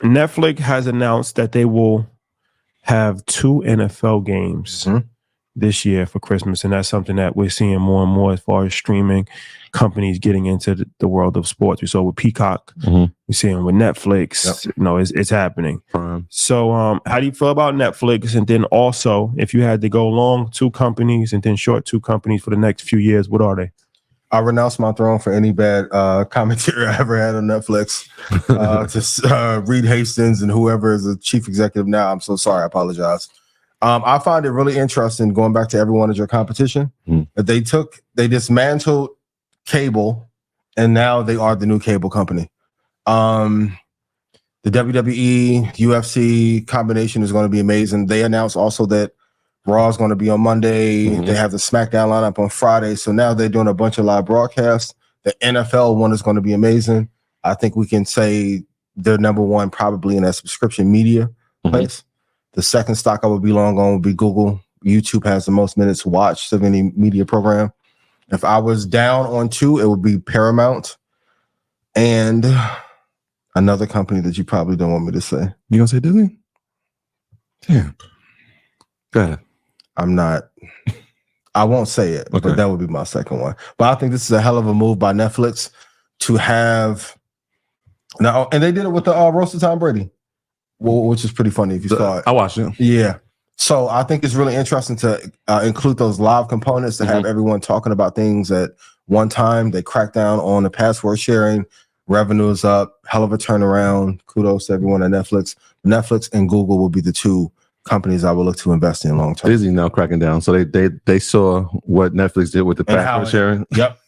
Netflix has announced that they will have 2 NFL games this year for Christmas, and that's something that we're seeing more and more as far as streaming companies getting into the world of sports. We saw with Peacock, we're seeing with Netflix. You know, it's happening. So, how do you feel about Netflix? And then also, if you had to go long 2 companies and then short 2 companies for the next few years, what are they? I renounce my throne for any bad commentary I ever had on Netflix. To Reed Hastings and whoever is the chief executive now, I'm so sorry. I apologize. I find it really interesting, going back to everyone as your competition, that they dismantled cable, and now they are the new cable company. The WWE, UFC combination is going to be amazing. They announced also that Raw is going to be on Monday. They have the SmackDown lineup on Friday. So now they're doing a bunch of live broadcasts. The NFL one is going to be amazing. I think we can say they're number one probably in that subscription media place. The second stock I would be long on would be Google. YouTube has the most minutes watched of any media program. If I was down on 2, it would be Paramount and another company that you probably don't want me to say. You gonna say Disney? Yeah. Go ahead. I'm not. I won't say it, but that would be my second one. But I think this is a hell of a move by Netflix to have now, and they did it with the roast of Tom Brady, which is pretty funny if you saw it. I watched it. Yeah. So I think it's really interesting to include those live components to have everyone talking about things at one time. They cracked down on the password sharing. Revenue is up. Hell of a turnaround. Kudos to everyone at Netflix. Netflix and Google will be the 2 companies I will look to invest in long term. Disney now cracking down. So they saw what Netflix did with the password sharing. Yep.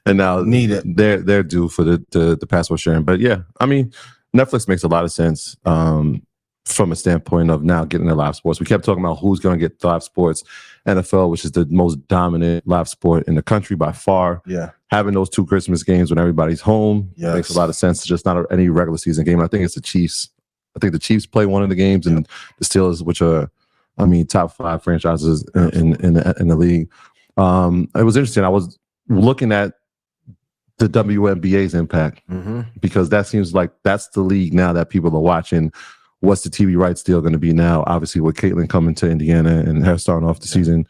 And now they're due for the password sharing. But yeah, I mean, Netflix makes a lot of sense from a standpoint of now getting the live sports. We kept talking about who's going to get live sports. NFL, which is the most dominant live sport in the country by far. Yeah. Having those 2 Christmas games when everybody's home makes a lot of sense. It's just not any regular season game. I think it's the Chiefs. I think the Chiefs play one of the games, and the Steelers, which are, I mean, top 5 franchises in the league. It was interesting. I was looking at the WNBA's impact because that seems like that's the league now that people are watching. What's the TV rights deal going to be now? Obviously, with Caitlin coming to Indiana and her starting off the season,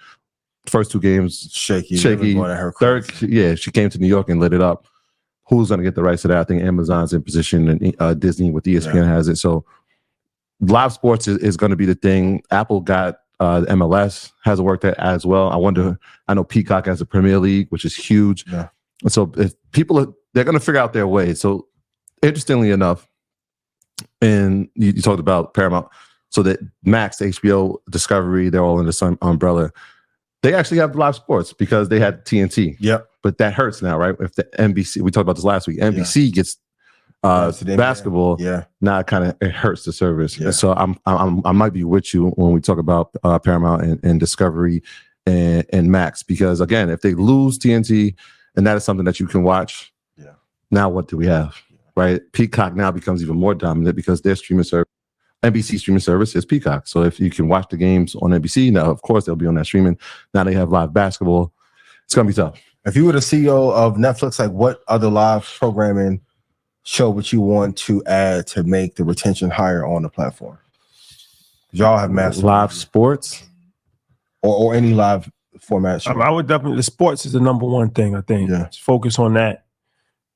first 2 games shaky. Third, she came to New York and lit it up. Who's going to get the rights to that? I think Amazon's in position, and Disney with ESPN has it. So live sports is going to be the thing. Apple got MLS, has worked at as well. I know Peacock has a Premier League, which is huge. Yeah. And so if people they're going to figure out their way. So interestingly enough, and you talked about Paramount, so that Max, HBO, Discovery, they're all in the same umbrella. They actually have live sports because they had TNT. Yep. But that hurts now, right? If the NBC, we talked about this last week, NBC gets basketball. Now it hurts the service. Yeah. So I might be with you when we talk about Paramount and Discovery and Max, because again, if they lose TNT and that is something that you can watch, now what do we have? Right? Peacock now becomes even more dominant because their streaming service, NBC streaming service, is Peacock. So if you can watch the games on NBC, now of course they'll be on that streaming. Now they have live basketball. It's gonna be tough. If you were the CEO of Netflix, like what other live programming show would you want to add to make the retention higher on the platform? Y'all have massive live sports or any live format show. I would definitely, the sports is the number one thing, I think. Yeah. Focus on that.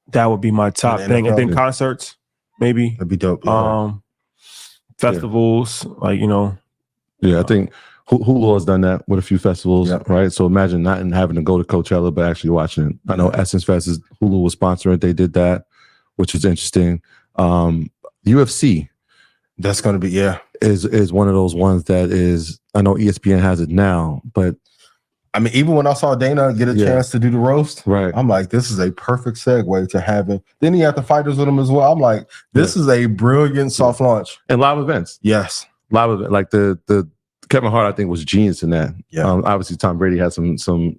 That would be my top thing. And then concerts, maybe. That'd be dope. Festivals, like, you know. Yeah, I think Hulu has done that with a few festivals, right? So imagine not having to go to Coachella, but actually watching it. I know Essence Fest is Hulu was sponsoring it. They did that, which is interesting. UFC. That's going to be, is one of those ones that is, I know ESPN has it now, but I mean, even when I saw Dana get a chance to do the roast, right? I'm like, this is a perfect segue to having. Then he had the fighters with him as well. I'm like, this is a brilliant soft launch. And live events. Yes. Live event. Like the Kevin Hart, I think, was genius in that. Yeah. Obviously, Tom Brady had some some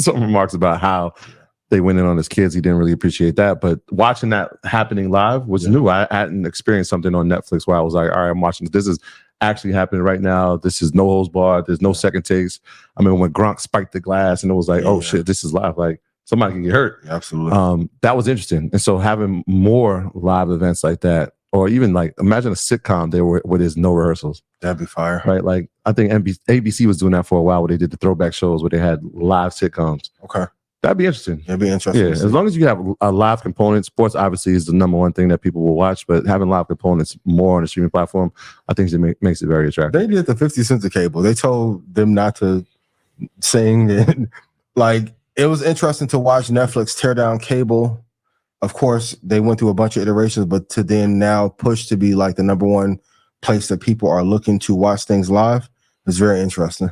remarks about how they went in on his kids. He didn't really appreciate that. But watching that happening live was new. I hadn't experienced something on Netflix where I was like, all right, I'm watching this. This is actually happening right now. This is no holds barred. There's no second takes. I mean, when Gronk spiked the glass and it was like, oh shit, this is live. Like somebody can get hurt. Absolutely. That was interesting. And so having more live events like that or even like imagine a sitcom there where there's no rehearsals. That'd be fire, right? Like I think ABC was doing that for a while, where they did the throwback shows where they had live sitcoms. Okay, that'd be interesting. It'd be interesting. Yeah, as long as you have a live component. Sports obviously is the number one thing that people will watch, but having live components more on the streaming platform, I think it makes it very attractive. They did the 50 cents of cable. They told them not to sing, and like it was interesting to watch Netflix tear down cable. Of course, they went through a bunch of iterations, but to then now push to be like the number one place that people are looking to watch things live is very interesting.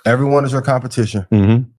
Everyone is your competition. Mm-hmm.